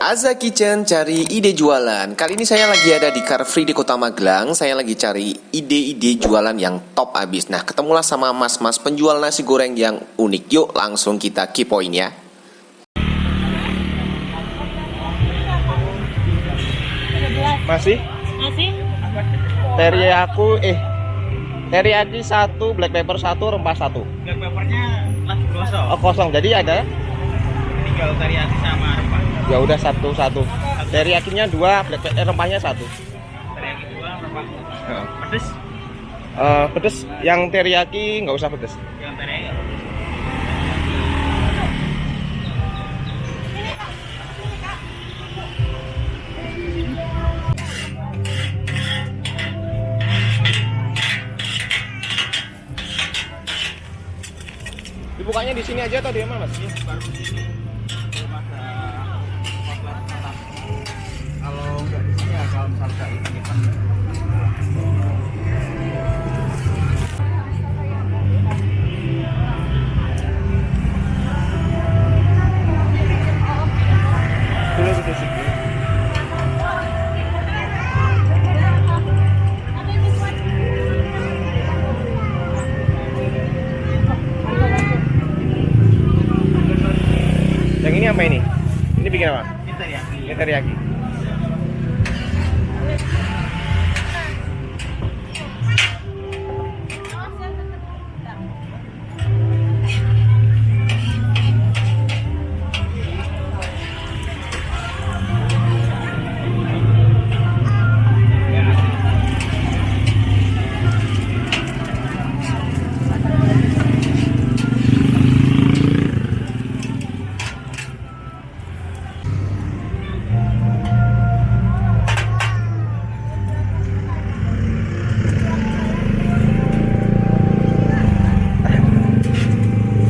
Aza Kitchen cari ide jualan. Kali ini saya lagi ada di Car Free di Kota Magelang. Saya lagi cari ide-ide jualan yang top abis. Nah, ketemulah sama mas-mas penjual nasi goreng yang unik. Yuk langsung kita kepoin ya. Masih? Teriyaki 1, black pepper 1, rempah 1. Black peppernya lagi kosong. Oh, kosong. Jadi ada Tinggal teriyaki sama rempah. ya udah satu. Teriyakinya 2, rempahnya 1. Teriyaki 2, rempah. Pedes? Pedes yang teriyaki nggak usah pedes. Yang teriyaki. Dibukanya di sini aja atau di mana, Mas? Baru di sini. Belum ada outlet tetap. Kalau nggak di sini ya kalau misalnya event. Dulu di sini. Yang ini apa ini? Ini bikin apa? Ini teriyaki. Ini teriyaki.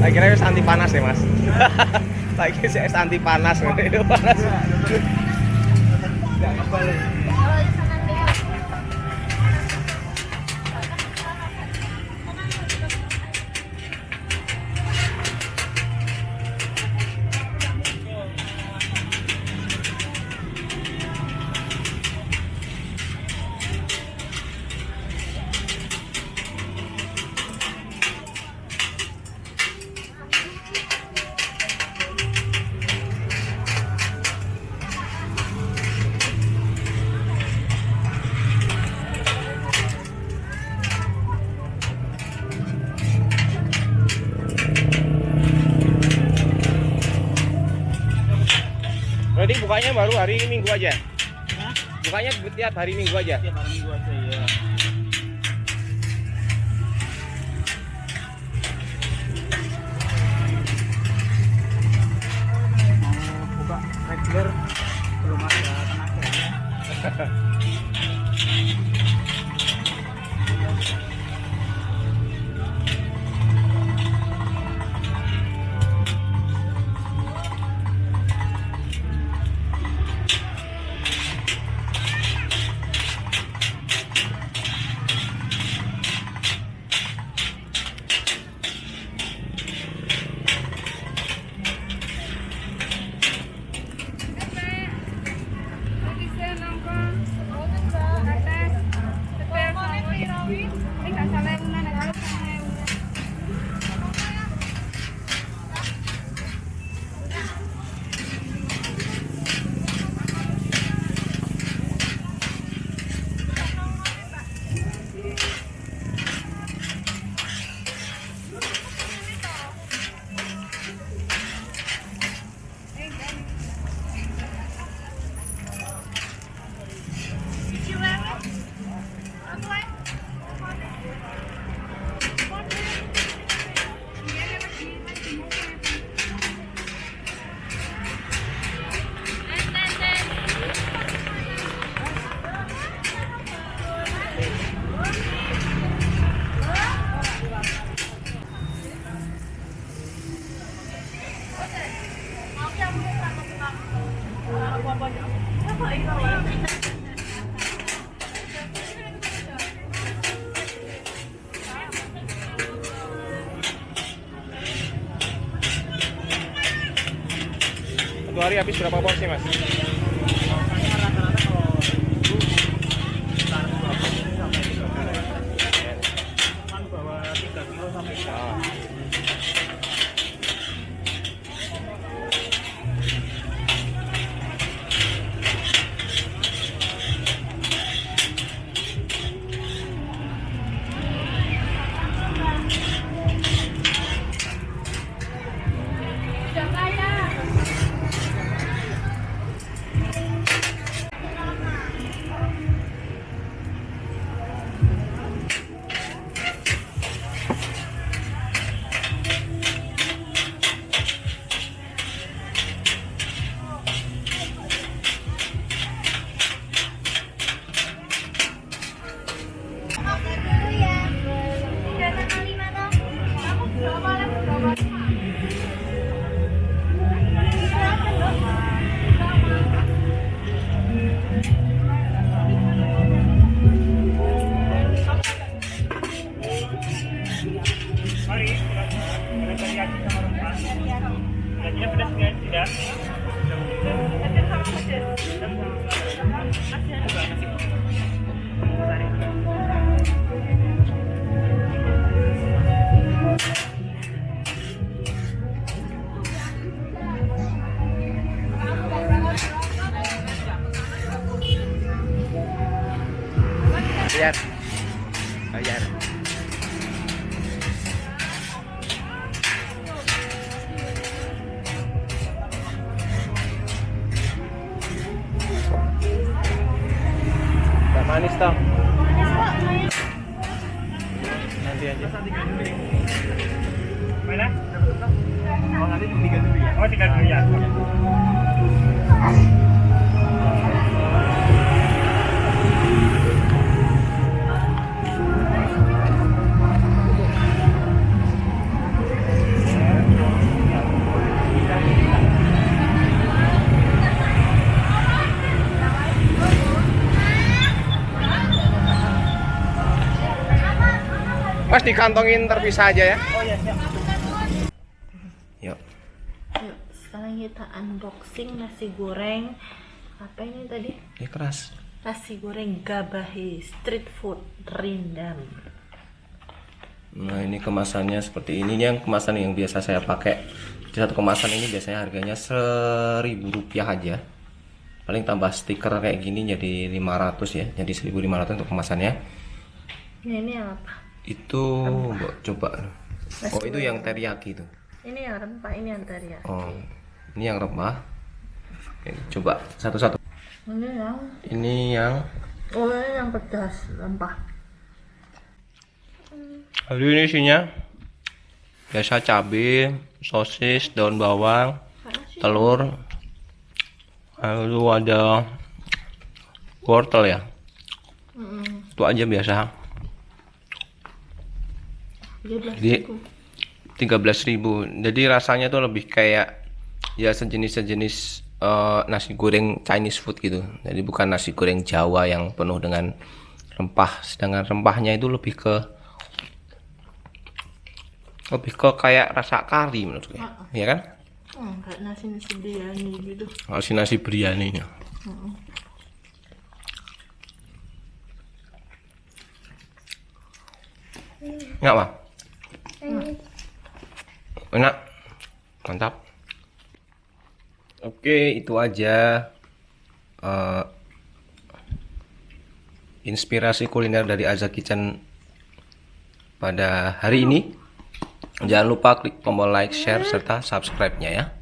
Saya kira es anti panas ya, Mas. Saya kira es anti panas, panas. Berarti bukanya baru hari Minggu aja? Hah? Bukanya tiap hari Minggu aja? Tiap hari Minggu aja ya. Mau buka reguler belum ada tenaganya. sehari habis berapa porsi mas? Rasanya rata-rata kalau itu sekitar 20 sampai 30 cuman bawa 3 kilo sampai 4 Oh. Bayar. Bayar. Gak manis toh? Nanti aja. mana? Oh nanti 3 dulu ya? Oh 3 dulu ya. Mas dikantongin terpisah aja ya. Oh ya siap. Yuk. Yuk, sekarang kita unboxing nasi goreng. Apa ini tadi? Ini keras. Nasi goreng Gabahe street food Rindam. Nah ini kemasannya seperti ini. Ini yang kemasan yang biasa saya pakai. Di satu kemasan ini biasanya harganya Rp1.000 aja. Paling tambah stiker kayak gini jadi 500 ya. Jadi 1.500 untuk kemasannya. Ini yang apa? Itu Mbok, coba. Oh itu yang teriyaki itu. Ini yang rempah, ini yang teriyaki. Oh ini yang rempah. Ini, coba satu-satu. Ini yang Ini yang pedas rempah. lalu ini isinya biasa cabai, sosis, daun bawang, telur, lalu ada wortel ya. Itu aja biasa. Jadi 13.000. Jadi rasanya tuh lebih kayak ya sejenis nasi goreng Chinese food gitu. Jadi bukan nasi goreng Jawa yang penuh dengan rempah. Sedangkan rempahnya itu lebih ke kayak rasa kari menurut gue. Ya kan? Kayak nasi biryani gitu. Nasi biryani nya. Enak, Pak? Enak. Mantap. Oke, itu aja inspirasi kuliner dari Aza Kitchen pada hari ini. Jangan lupa klik tombol like, share, serta subscribe-nya ya.